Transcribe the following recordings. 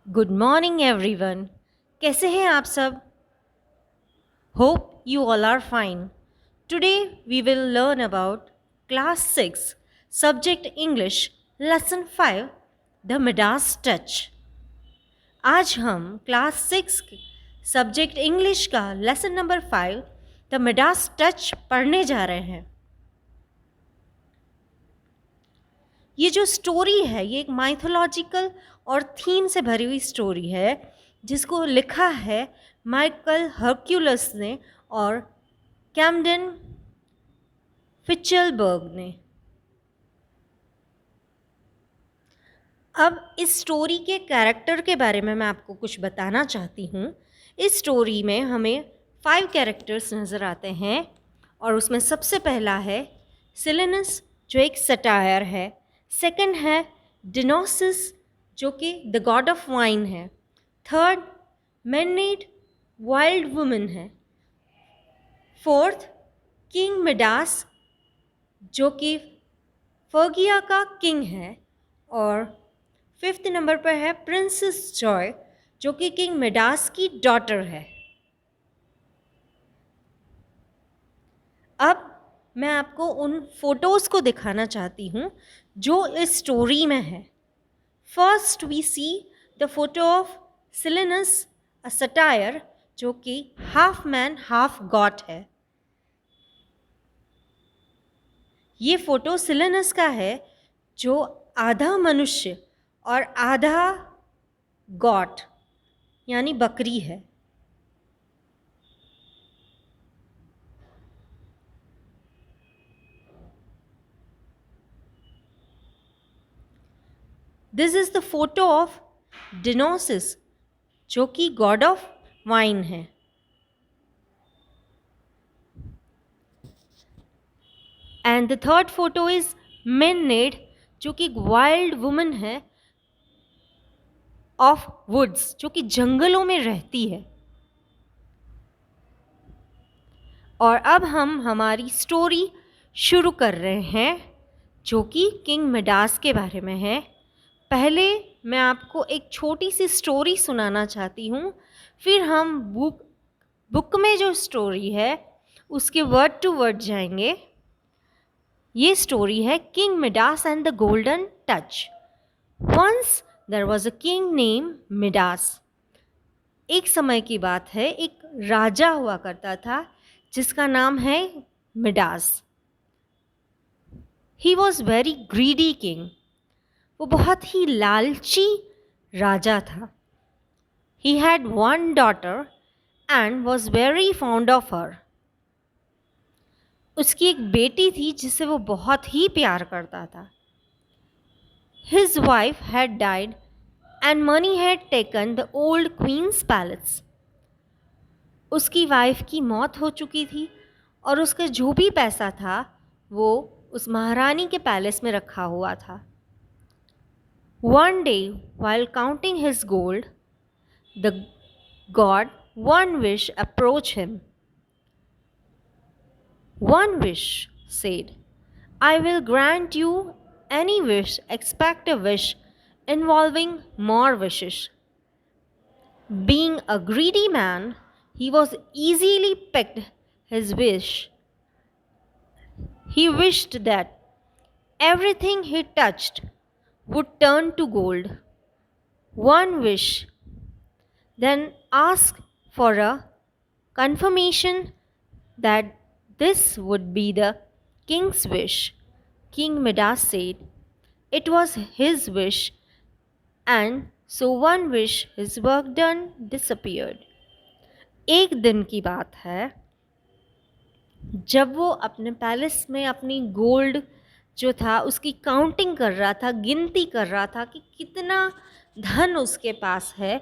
Good morning everyone. कैसे हैं आप सब? Hope you all are fine. Today we will learn about class 6 subject English lesson 5 the Midas touch. आज हम class 6 subject English का lesson number 5 the Midas touch पढ़ने जा रहे हैं। ये जो स्टोरी है ये एक माइथोलॉजिकल और थीम से भरी हुई स्टोरी है जिसको लिखा है माइकल हर्क्यूलस ने और कैमडन फिचलबर्ग ने। अब इस स्टोरी के कैरेक्टर के बारे में मैं आपको कुछ बताना चाहती हूँ। इस स्टोरी में हमें 5 कैरेक्टर्स नज़र आते हैं और उसमें सबसे पहला है सिलेनस जो एक सटायर है। सेकंड है डिनोसिस जो कि द गॉड ऑफ वाइन है। थर्ड मैनेड वाइल्ड वुमन है। फोर्थ किंग मिडास जो कि फर्गिया का किंग है। और फिफ्थ नंबर पर है प्रिंसेस जॉय जो कि किंग मिडास की डॉटर है। अब मैं आपको उन फोटोज़ को दिखाना चाहती हूँ जो इस स्टोरी में है। First we see the photo of Silenus a satyr जो कि हाफ मैन हाफ गॉड है। ये फोटो सिलेनस का है जो आधा मनुष्य और आधा गॉड यानी बकरी है। This is the photo of Dionysus जो कि गॉड ऑफ वाइन है। And the third photo is maenad जो कि वाइल्ड वुमन है ऑफ वुड्स जो कि जंगलों में रहती है। और अब हम हमारी स्टोरी शुरू कर रहे हैं जो कि किंग मिडास के बारे में है। पहले मैं आपको एक छोटी सी स्टोरी सुनाना चाहती हूँ, फिर हम बुक में जो स्टोरी है उसके वर्ड टू वर्ड जाएंगे। ये स्टोरी है king Midas and the golden touch. Once there was a king name Midas. एक समय की बात है, एक राजा हुआ करता था जिसका नाम है Midas. He was very greedy king. वो बहुत ही लालची राजा था। He had one daughter and was very fond of her. उसकी एक बेटी थी जिसे वो बहुत ही प्यार करता था। His wife had died and money had taken the old queen's palace. उसकी वाइफ की मौत हो चुकी थी और उसका जो भी पैसा था वो उस महारानी के पैलेस में रखा हुआ था। One day, while counting his gold, the god One Wish approached him. One Wish said, I will grant you any wish except a wish involving more wishes. Being a greedy man, he was easily picked his wish. He wished that everything he touched would turn to gold. One wish then asked for a confirmation that this would be the king's wish. King Midas said it was his wish, and so one wish, his work done, disappeared. एक दिन की बात है जब वो अपने palace में अपनी गोल्ड जो था उसकी काउंटिंग कर रहा था, गिनती कर रहा था कि कितना धन उसके पास है।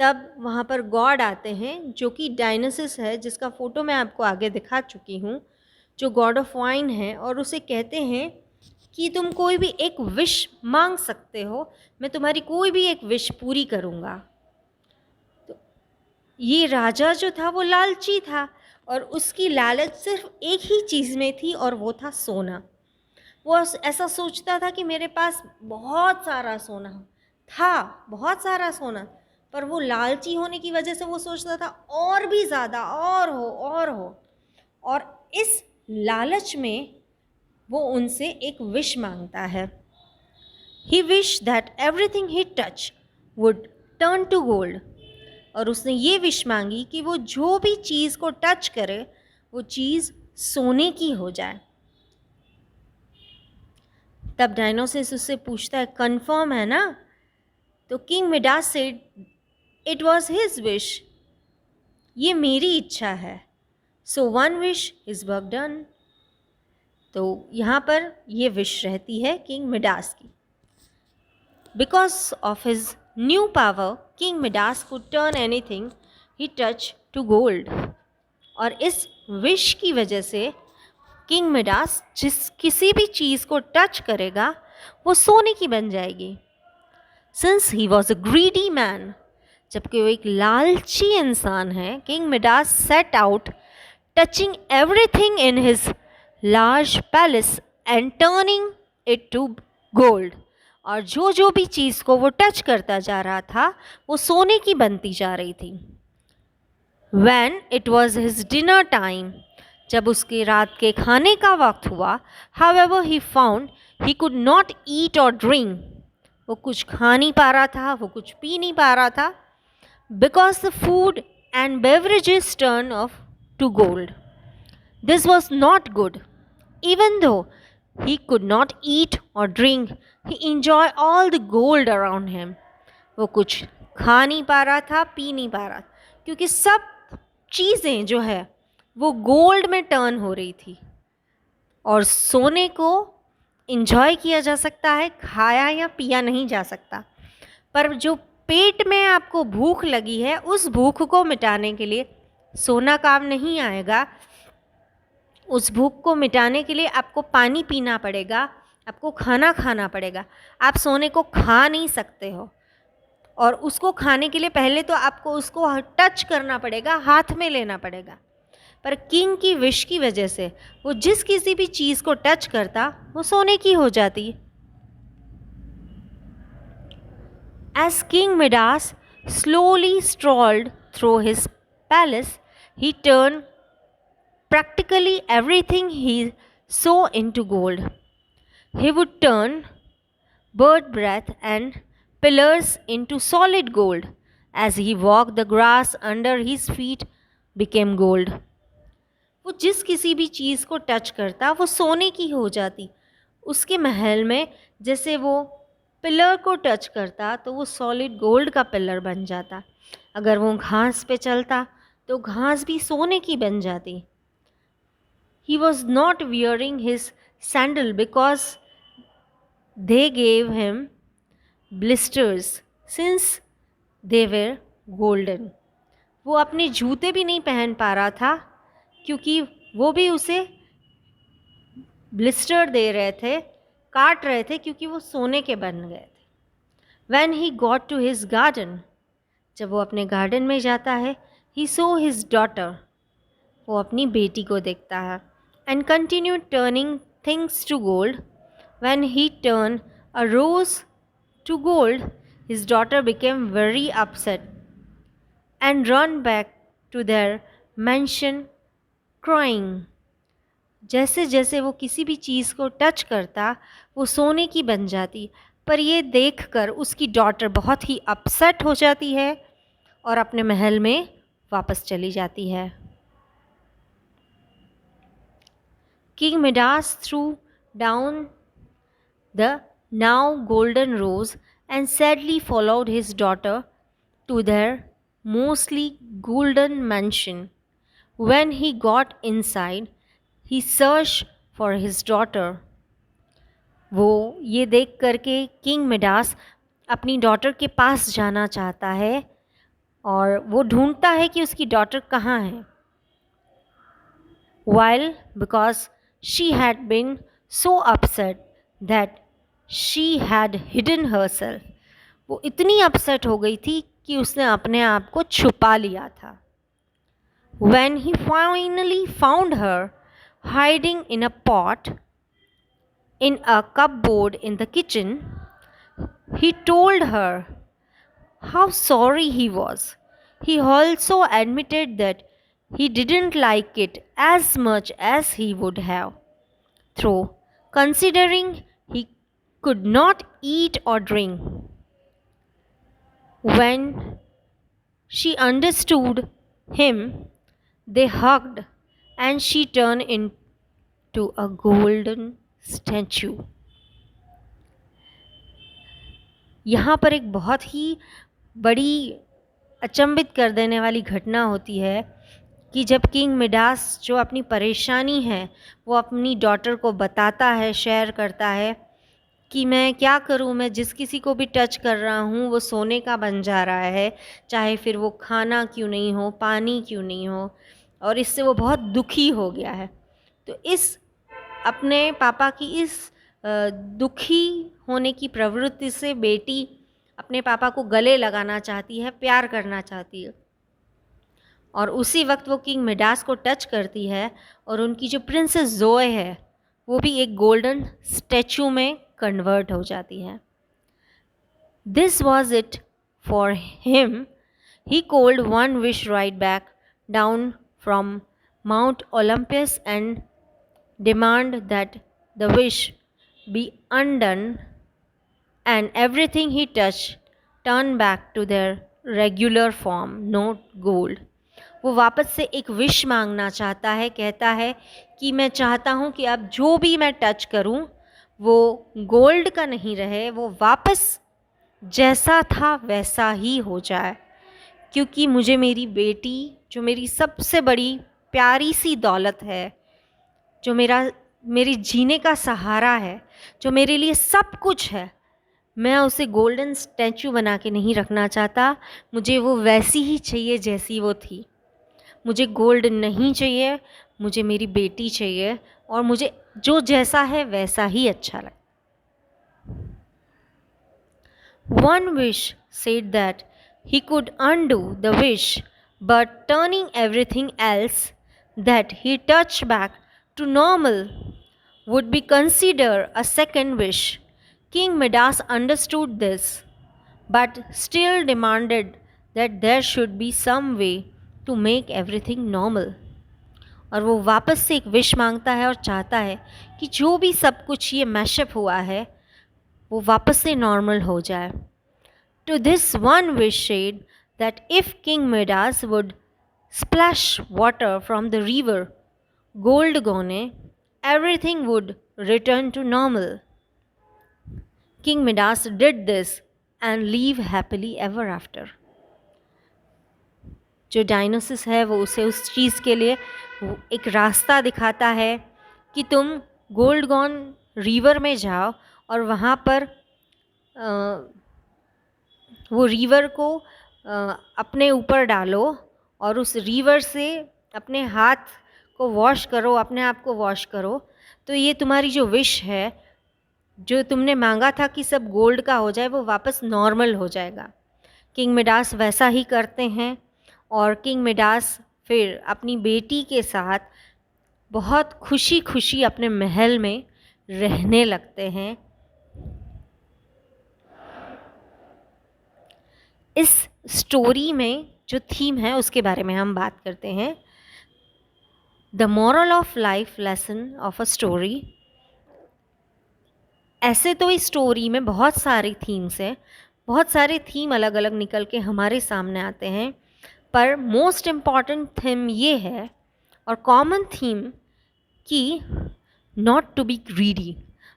तब वहाँ पर गॉड आते हैं जो कि डायनासिस है, जिसका फ़ोटो मैं आपको आगे दिखा चुकी हूँ, जो गॉड ऑफ वाइन है। और उसे कहते हैं कि तुम कोई भी एक विश मांग सकते हो, मैं तुम्हारी कोई भी एक विश पूरी करूँगा। तो ये राजा जो था वो लालची था और उसकी लालच सिर्फ एक ही चीज़ में थी और वो था सोना। वो ऐसा सोचता था कि मेरे पास बहुत सारा सोना था बहुत सारा सोना, पर वो लालची होने की वजह से वो सोचता था और भी ज़्यादा, और हो। और इस लालच में वो उनसे एक विश मांगता है। He wish that everything he touch would turn to gold. और उसने ये विश मांगी कि वो जो भी चीज़ को टच करे वो चीज़ सोने की हो जाए। तब डायनोसिस उससे पूछता है, कंफर्म है ना? तो king Midas said, it was his wish, ये मेरी इच्छा है। So one wish is work done. तो यहाँ पर ये विश रहती है किंग मिडास की। Because of his new power king Midas could turn anything he touch to gold. और इस विश की वजह से किंग मिडास किसी भी चीज़ को टच करेगा वो सोने की बन जाएगी। Since he was a greedy man, जबकि वो एक लालची इंसान है, king Midas set out touching everything in his large palace and turning it to gold. और जो भी चीज़ को वो टच करता जा रहा था वो सोने की बनती जा रही थी। When it was his dinner time, जब उसके रात के खाने का वक्त हुआ, however he found he could not eat or drink, वो कुछ खा नहीं पा रहा था, वो कुछ पी नहीं पा रहा था, because the food and beverages turned off to gold. This was not good. Even though he could not eat or drink, he enjoyed all the gold around him. वो कुछ खा नहीं पा रहा था, पी नहीं पा रहा था, क्योंकि सब चीज़ें जो है वो गोल्ड में टर्न हो रही थी। और सोने को इंजॉय किया जा सकता है, खाया या पिया नहीं जा सकता, पर जो पेट में आपको भूख लगी है उस भूख को मिटाने के लिए सोना काम नहीं आएगा। उस भूख को मिटाने के लिए आपको पानी पीना पड़ेगा, आपको खाना खाना पड़ेगा। आप सोने को खा नहीं सकते हो, और उसको खाने के लिए पहले तो आपको उसको टच करना पड़ेगा, हाथ में लेना पड़ेगा। पर किंग की विश की वजह से वो जिस किसी भी चीज़ को टच करता वो सोने की हो जाती। As king Midas slowly strolled through his palace, he turn practically everything he saw into gold. He would turn bird breath and pillars into solid gold. As he walked, the grass under his feet became gold. वो जिस किसी भी चीज़ को touch करता वो सोने की हो जाती। उसके महल में जैसे वो पिलर को टच करता तो वो सॉलिड गोल्ड का पिलर बन जाता। अगर वो घास पे चलता तो घास भी सोने की बन जाती। He was not wearing his sandal because they gave him blisters since they were golden. वो अपने जूते भी नहीं पहन पा रहा था क्योंकि वो भी उसे ब्लिस्टर दे रहे थे, काट रहे थे, क्योंकि वो सोने के बन गए थे। When he got to his garden, जब वो अपने गार्डन में जाता है, he saw his daughter, वो अपनी बेटी को देखता है, and continued turning things to gold. When he turned a rose to gold, his daughter became very upset and ran back to their mansion crying. जैसे जैसे वो किसी भी चीज़ को टच करता वो सोने की बन जाती, पर ये देखकर उसकी डॉटर बहुत ही अपसेट हो जाती है और अपने महल में वापस चली जाती है। King Midas threw down the now golden rose and sadly followed his daughter to their mostly golden mansion. When he got inside, he searched for his daughter. वो ये देख करके किंग मिडास अपनी डॉटर के पास जाना चाहता है और वो ढूंढता है कि उसकी डॉटर कहाँ है। While because she had been so upset that she had hidden herself, वो इतनी अपसेट हो गई थी कि उसने अपने आप को छुपा लिया था। When he finally found her hiding in a pot in a cupboard in the kitchen, he told her how sorry he was. He also admitted that he didn't like it as much as he would have, though, considering he could not eat or drink. When she understood him, they hugged and she turned into a golden statue. यहाँ पर एक बहुत ही बड़ी अचंभित कर देने वाली घटना होती है कि जब किंग मिडास जो अपनी परेशानी है वो अपनी डॉटर को बताता है, शेयर करता है कि मैं क्या करूं, मैं जिस किसी को भी टच कर रहा हूं वो सोने का बन जा रहा है, चाहे फिर वो खाना क्यों नहीं हो, पानी क्यों नहीं हो, और इससे वो बहुत दुखी हो गया है। तो इस अपने पापा की इस दुखी होने की प्रवृत्ति से बेटी अपने पापा को गले लगाना चाहती है, प्यार करना चाहती है, और उसी वक्त वो किंग मिडास को टच करती है और उनकी जो प्रिंसेस जोए है वो भी एक गोल्डन स्टैचू में कन्वर्ट हो जाती है। This was it for him. He called one wish right back down from Mount Olympus and demand that the wish be undone and everything he touch turn back to their regular form, not gold. वो वापस से एक wish मांगना चाहता है, कहता है कि मैं चाहता हूँ कि अब जो भी मैं टच करूँ वो गोल्ड का नहीं रहे, वो वापस जैसा था वैसा ही हो जाए, क्योंकि मुझे मेरी बेटी जो मेरी सबसे बड़ी प्यारी सी दौलत है, जो मेरी जीने का सहारा है, जो मेरे लिए सब कुछ है, मैं उसे गोल्डन स्टैचू बना के नहीं रखना चाहता। मुझे वो वैसी ही चाहिए जैसी वो थी। मुझे गोल्ड नहीं चाहिए, मुझे मेरी बेटी चाहिए, और मुझे जो जैसा है वैसा ही अच्छा लगे। One wish said that he could undo the wish, but turning everything else that he touched back to normal would be considered a second wish. King Midas understood this, but still demanded that there should be some way to make everything normal. और वो वापस से एक wish मांगता है और चाहता है कि जो भी सब कुछ ये मैशअप हुआ है वो वापस से नॉर्मल हो जाए। To this one wish said that if King Midas would splash water from the river Goldgone, everything would return to normal. King Midas did this and live happily ever after. जो डायनोसिस है वो उसे उस चीज़ के लिए एक रास्ता दिखाता है कि तुम गोल्डगॉन रिवर में जाओ और वहाँ पर वो रिवर को अपने ऊपर डालो और उस रिवर से अपने हाथ को वॉश करो, अपने आप को वॉश करो, तो ये तुम्हारी जो विश है, जो तुमने मांगा था कि सब गोल्ड का हो जाए, वो वापस नॉर्मल हो जाएगा। किंग मिडास वैसा ही करते हैं और किंग मिडास फिर अपनी बेटी के साथ बहुत खुशी खुशी अपने महल में रहने लगते हैं। इस स्टोरी में जो थीम है उसके बारे में हम बात करते हैं। The moral of life lesson of a story. ऐसे तो इस स्टोरी में बहुत सारी थीम्स हैं, बहुत सारे थीम अलग अलग निकल के हमारे सामने आते हैं, पर मोस्ट इम्पॉर्टेंट थीम ये है और कॉमन थीम कि नॉट टू बी ग्रीडी।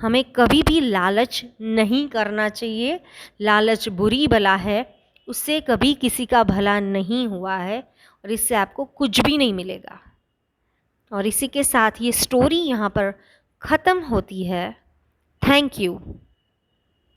हमें कभी भी लालच नहीं करना चाहिए। लालच बुरी बला है, उससे कभी किसी का भला नहीं हुआ है और इससे आपको कुछ भी नहीं मिलेगा। और इसी के साथ ये स्टोरी यहाँ पर ख़त्म होती है। Thank you.